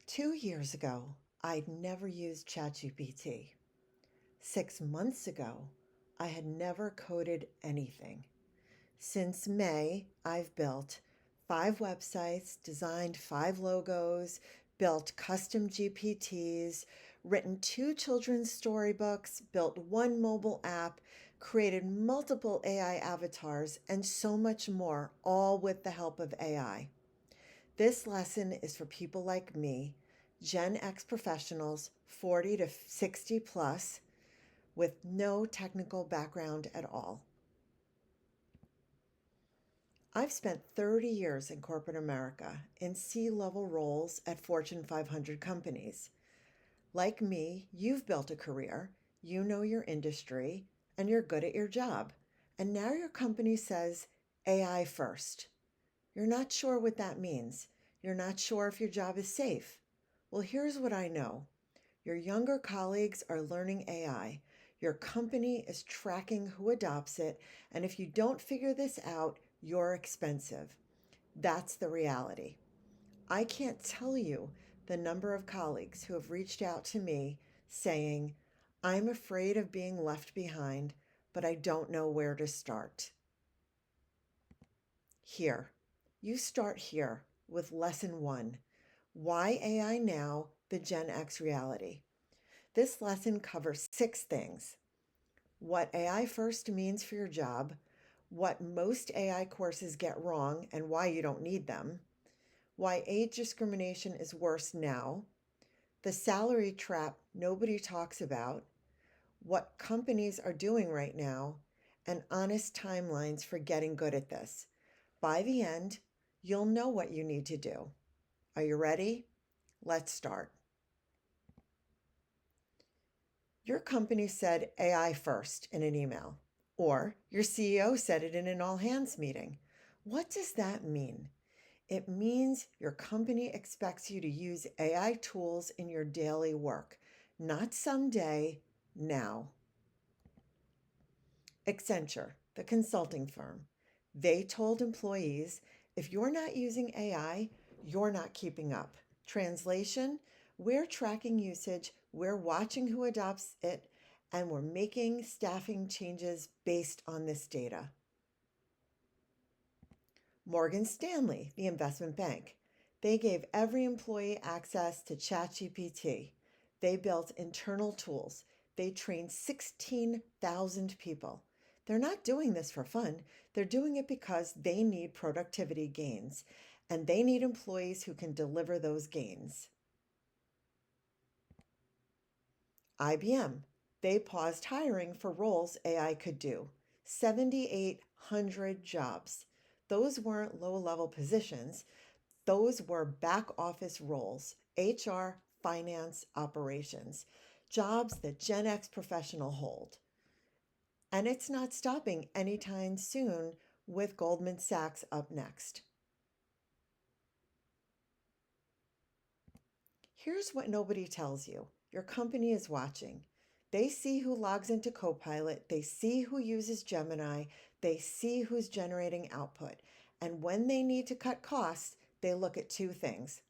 2 years ago, I'd never used ChatGPT. 6 months ago, I had never coded anything. Since May, I've built 5 websites, designed 5 logos, built custom GPTs, written 2 children's storybooks, built 1 mobile app, created multiple AI avatars, and so much more, all with the help of AI. This lesson is for people like me, Gen X professionals, 40 to 60 plus, with no technical background at all. I've spent 30 years in corporate America in C-level roles at Fortune 500 companies. Like me, you've built a career, you know your industry, and you're good at your job. And now your company says AI first. You're not sure what that means. You're not sure if your job is safe. Well, here's what I know. Your younger colleagues are learning AI. Your company is tracking who adopts it. And if you don't figure this out, you're expensive. That's the reality. I can't tell you the number of colleagues who have reached out to me saying, I'm afraid of being left behind, but I don't know where to start. Here, you start here with lesson 1. Why AI now, the Gen X reality. This lesson covers 6 things. What AI first means for your job, what most AI courses get wrong and why you don't need them, why age discrimination is worse now, the salary trap nobody talks about, what companies are doing right now, and honest timelines for getting good at this. By the end, you'll know what you need to do. Are you ready? Let's start. Your company said AI first in an email, or your CEO said it in an all hands meeting. What does that mean? It means your company expects you to use AI tools in your daily work, not someday, now. Accenture, the consulting firm, they told employees, if you're not using AI, you're not keeping up. Translation, we're tracking usage, we're watching who adopts it, and we're making staffing changes based on this data. Morgan Stanley, the investment bank, they gave every employee access to ChatGPT. They built internal tools. They trained 16,000 people. They're not doing this for fun. They're doing it because they need productivity gains, and they need employees who can deliver those gains. IBM, they paused hiring for roles AI could do. 7,800 jobs. Those weren't low-level positions. Those were back office roles, HR, finance, operations, jobs that Gen X professionals hold. And it's not stopping anytime soon with Goldman Sachs up next. Here's what nobody tells you. Your company is watching. They see who logs into Copilot, they see who uses Gemini, they see who's generating output. And when they need to cut costs, they look at 2 things.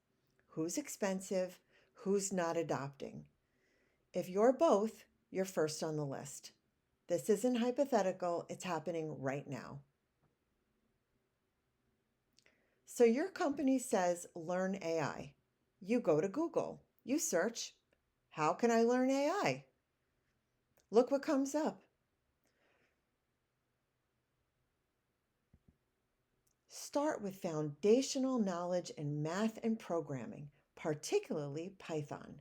Who's expensive, who's not adopting. If you're both, you're first on the list. This isn't hypothetical, it's happening right now. So your company says, learn AI. You go to Google, you search, how can I learn AI? Look what comes up. Start with foundational knowledge in math and programming, particularly Python.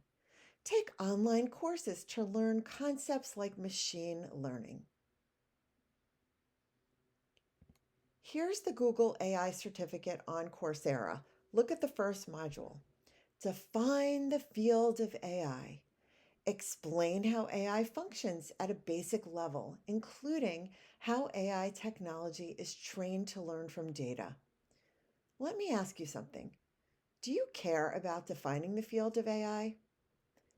Take online courses to learn concepts like machine learning. Here's the Google AI certificate on Coursera. Look at the first module. Define the field of AI. Explain how AI functions at a basic level, including how AI technology is trained to learn from data. Let me ask you something. Do you care about defining the field of AI?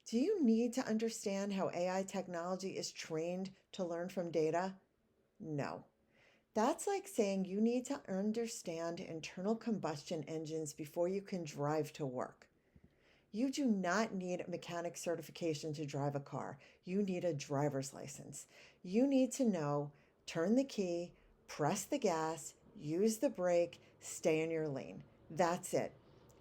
Do you need to understand how AI technology is trained to learn from data? No. That's like saying you need to understand internal combustion engines before you can drive to work. You do not need a mechanic certification to drive a car. You need a driver's license. You need to know, turn the key, press the gas, use the brake, stay in your lane. That's it.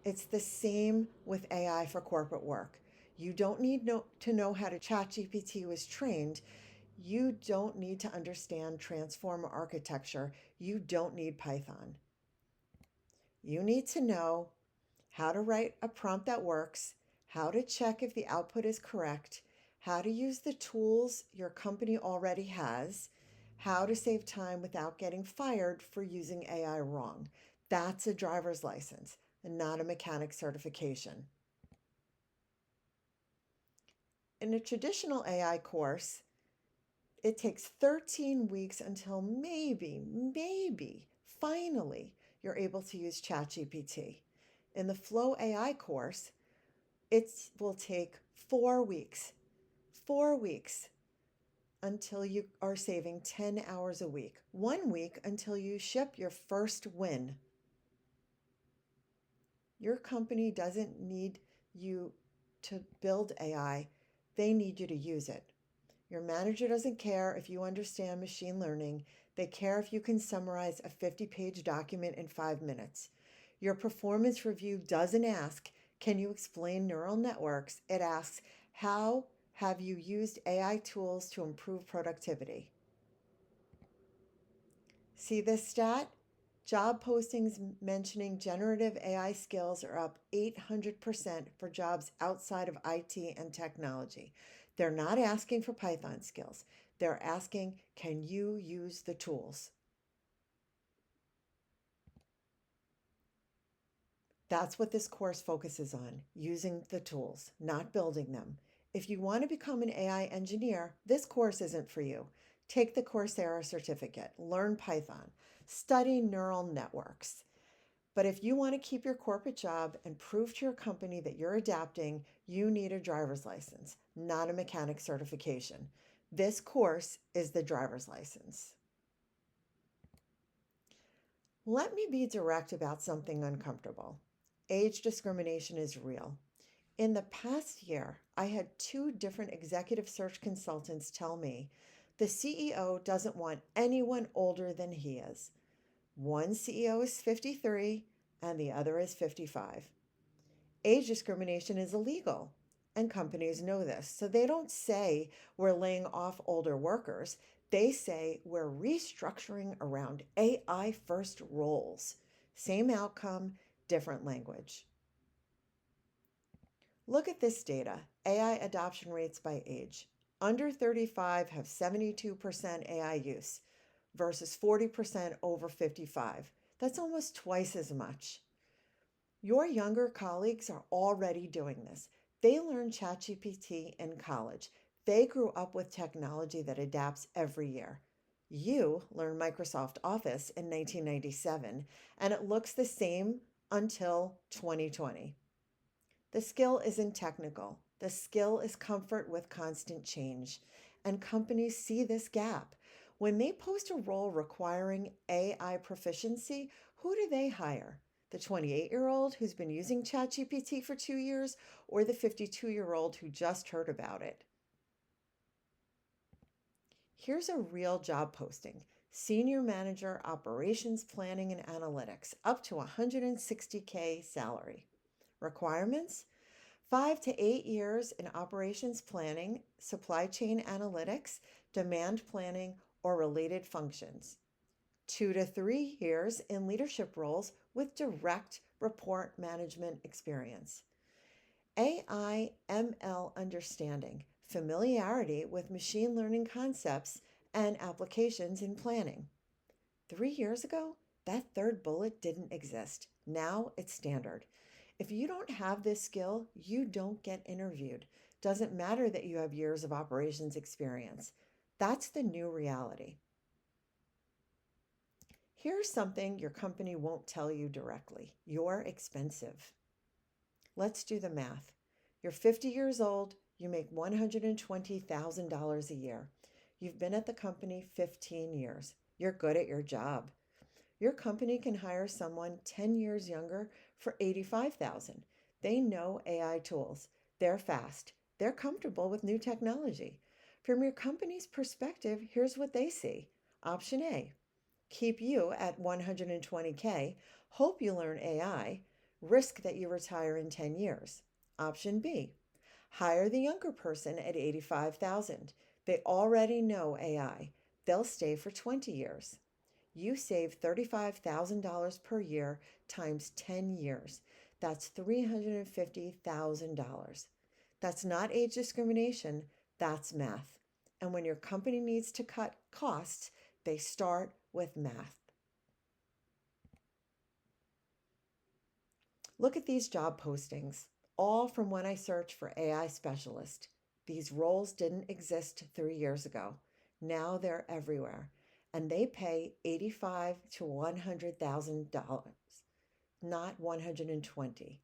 It's the same with AI for corporate work. You don't need to know how to ChatGPT was trained. You don't need to understand transformer architecture. You don't need Python. You need to know how to write a prompt that works, how to check if the output is correct, how to use the tools your company already has, how to save time without getting fired for using AI wrong. That's a driver's license and not a mechanic certification. In a traditional AI course, it takes 13 weeks until maybe, finally, you're able to use ChatGPT. In the Flow AI course, it will take 4 weeks, 4 weeks until you are saving 10 hours a week, 1 week until you ship your first win. Your company doesn't need you to build AI, they need you to use it. Your manager doesn't care if you understand machine learning. They care if you can summarize a 50-page document in 5 minutes. Your performance review doesn't ask, can you explain neural networks? It asks, how have you used AI tools to improve productivity? See this stat? Job postings mentioning generative AI skills are up 800% for jobs outside of IT and technology. They're not asking for Python skills. They're asking, can you use the tools? That's what this course focuses on, using the tools, not building them. If you want to become an AI engineer, this course isn't for you. Take the Coursera certificate, learn Python, study neural networks. But if you want to keep your corporate job and prove to your company that you're adapting, you need a driver's license, not a mechanic certification. This course is the driver's license. Let me be direct about something uncomfortable. Age discrimination is real. In the past year, I had two different executive search consultants tell me the CEO doesn't want anyone older than he is. One CEO is 53 and the other is 55. Age discrimination is illegal, and companies know this. So they don't say we're laying off older workers. They say we're restructuring around AI first roles. Same outcome, different language. Look at this data, AI adoption rates by age. Under 35 have 72% AI use versus 40% over 55. That's almost twice as much. Your younger colleagues are already doing this. They learned ChatGPT in college. They grew up with technology that adapts every year. You learned Microsoft Office in 1997, and it looks the same until 2020. The skill isn't technical. The skill is comfort with constant change. And companies see this gap. When they post a role requiring AI proficiency, who do they hire? The 28-year-old who's been using ChatGPT for 2 years, or the 52-year-old who just heard about it? Here's a real job posting. Senior Manager Operations Planning and Analytics, up to 160K salary. Requirements: 5 to 8 years in operations planning, supply chain analytics, demand planning, or related functions. 2 to 3 years in leadership roles with direct report management experience. AI ML understanding, familiarity with machine learning concepts and applications in planning. 3 years ago, that third bullet didn't exist. Now it's standard. If you don't have this skill, you don't get interviewed. Doesn't matter that you have years of operations experience. That's the new reality. Here's something your company won't tell you directly. You're expensive. Let's do the math. You're 50 years old, you make $120,000 a year. You've been at the company 15 years. You're good at your job. Your company can hire someone 10 years younger for $85,000. They know AI tools. They're fast. They're comfortable with new technology. From your company's perspective, here's what they see. Option A, keep you at 120K, hope you learn AI, risk that you retire in 10 years. Option B, hire the younger person at 85,000. They already know AI. They'll stay for 20 years. You save $35,000 per year times 10 years. That's $350,000. That's not age discrimination, that's math. And when your company needs to cut costs, they start with math. Look at these job postings, all from when I searched for AI specialist. These roles didn't exist 3 years ago. Now they're everywhere, and they pay $85 to $100,000, not 120.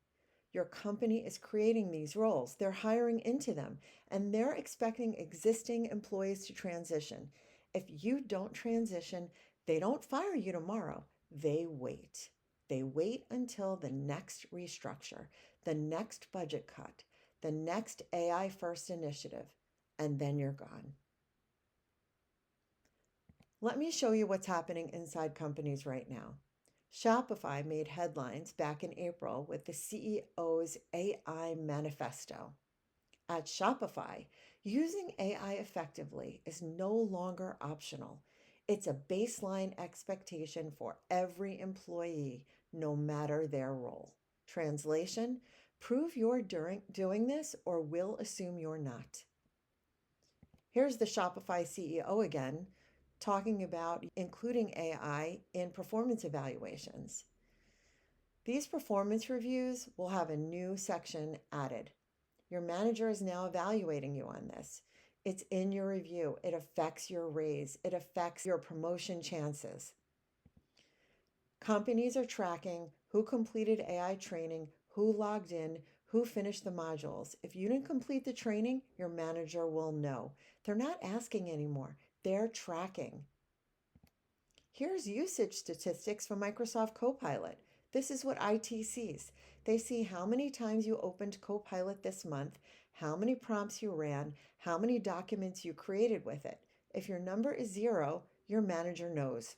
Your company is creating these roles. They're hiring into them, and they're expecting existing employees to transition. If you don't transition, they don't fire you tomorrow. They wait. They wait until the next restructure, the next budget cut, the next AI first initiative, and then you're gone. Let me show you what's happening inside companies right now. Shopify made headlines back in April with the CEO's AI manifesto. At Shopify, using AI effectively is no longer optional. It's a baseline expectation for every employee, no matter their role. Translation: prove you're doing this or we'll assume you're not. Here's the Shopify CEO again, talking about including AI in performance evaluations. These performance reviews will have a new section added. Your manager is now evaluating you on this. It's in your review. It affects your raise. It affects your promotion chances. Companies are tracking who completed AI training, who logged in, who finished the modules. If you didn't complete the training, your manager will know. They're not asking anymore. They're tracking. Here's usage statistics from Microsoft Copilot. This is what IT sees. They see how many times you opened Copilot this month, how many prompts you ran, how many documents you created with it. If your number is 0, your manager knows.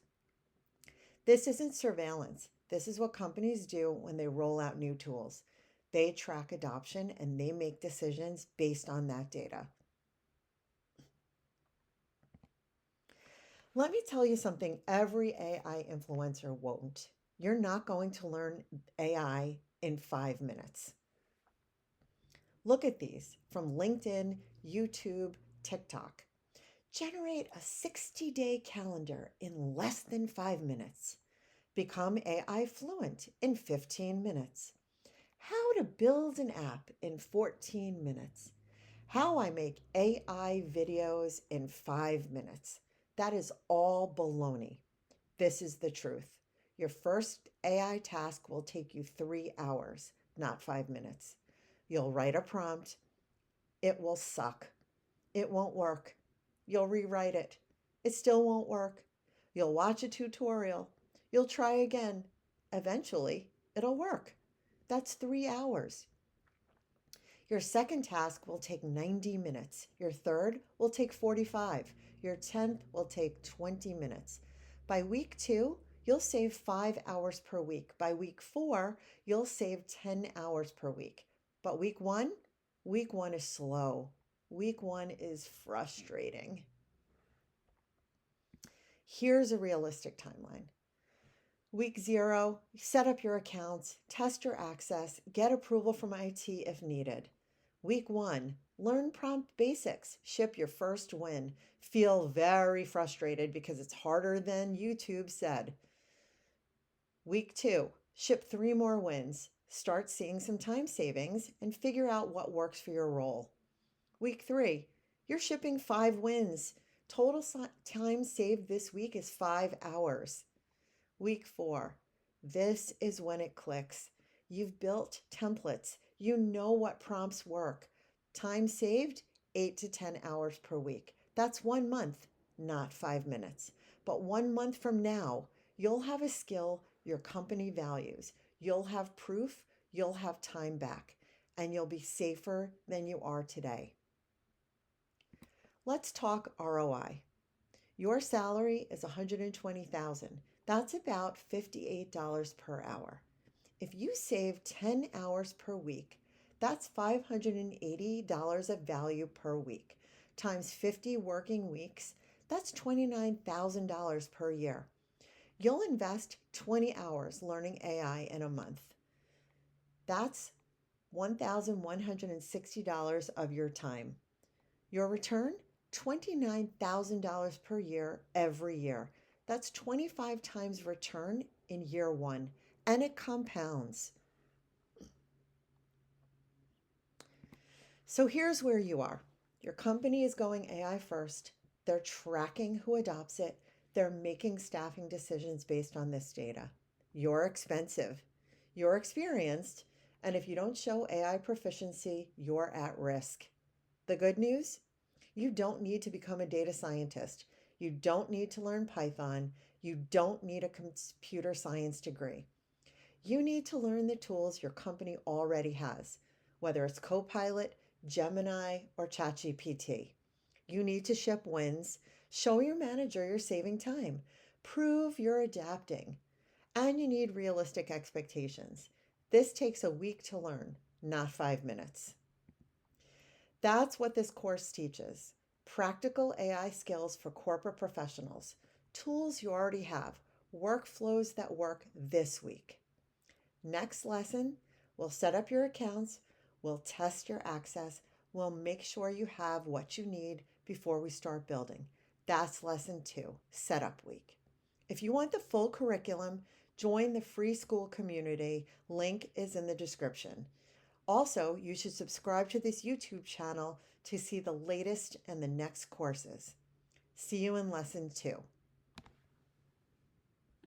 This isn't surveillance. This is what companies do when they roll out new tools. They track adoption and they make decisions based on that data. Let me tell you something every AI influencer won't. You're not going to learn AI in 5 minutes. Look at these from LinkedIn, YouTube, TikTok. Generate a 60-day calendar in less than 5 minutes. Become AI fluent in 15 minutes. How to build an app in 14 minutes. How I make AI videos in 5 minutes. That is all baloney. This is the truth. Your first AI task will take you 3 hours, not 5 minutes. You'll write a prompt. It will suck. It won't work. You'll rewrite it. It still won't work. You'll watch a tutorial. You'll try again. Eventually, it'll work. That's 3 hours. Your second task will take 90 minutes. Your third will take 45. Your 10th will take 20 minutes. By week 2, you'll save 5 hours per week. By week 4, you'll save 10 hours per week. But week 1 is slow. Week 1 is frustrating. Here's a realistic timeline. Week 0, set up your accounts, test your access, get approval from IT if needed. Week 1, learn prompt basics, ship your first win. Feel very frustrated because it's harder than YouTube said. Week 2, ship 3 more wins. Start seeing some time savings and figure out what works for your role. Week 3, you're shipping 5 wins. Total time saved this week is 5 hours. Week 4, this is when it clicks. You've built templates. You know what prompts work. Time saved, 8 to 10 hours per week. That's 1 month, not 5 minutes. But 1 month from now, you'll have a skill your company values. You'll have proof you'll have time back and you'll be safer than you are today. Let's talk ROI. Your salary is $120,000. That's about $58 per hour. If you save 10 hours per week, that's $580 of value per week. Times 50 working weeks, that's $29,000 per year. You'll invest 20 hours learning AI in a month. That's $1,160 of your time. Your return? $29,000 per year every year. That's 25 times return in year one, and it compounds. So here's where you are. Your company is going AI first. They're tracking who adopts it. They're making staffing decisions based on this data. You're expensive. You're experienced. And if you don't show AI proficiency, you're at risk. The good news? You don't need to become a data scientist. You don't need to learn Python. You don't need a computer science degree. You need to learn the tools your company already has, whether it's Copilot, Gemini, or ChatGPT. You need to ship wins, show your manager you're saving time, prove you're adapting, and you need realistic expectations. This takes a week to learn, not 5 minutes. That's what this course teaches. Practical AI skills for corporate professionals, tools you already have, workflows that work this week. Next lesson, we'll set up your accounts, we'll test your access, we'll make sure you have what you need before we start building. That's lesson 2, setup week. If you want the full curriculum, join the free school community. Link is in the description. Also, you should subscribe to this YouTube channel to see the latest and the next courses. See you in lesson 2.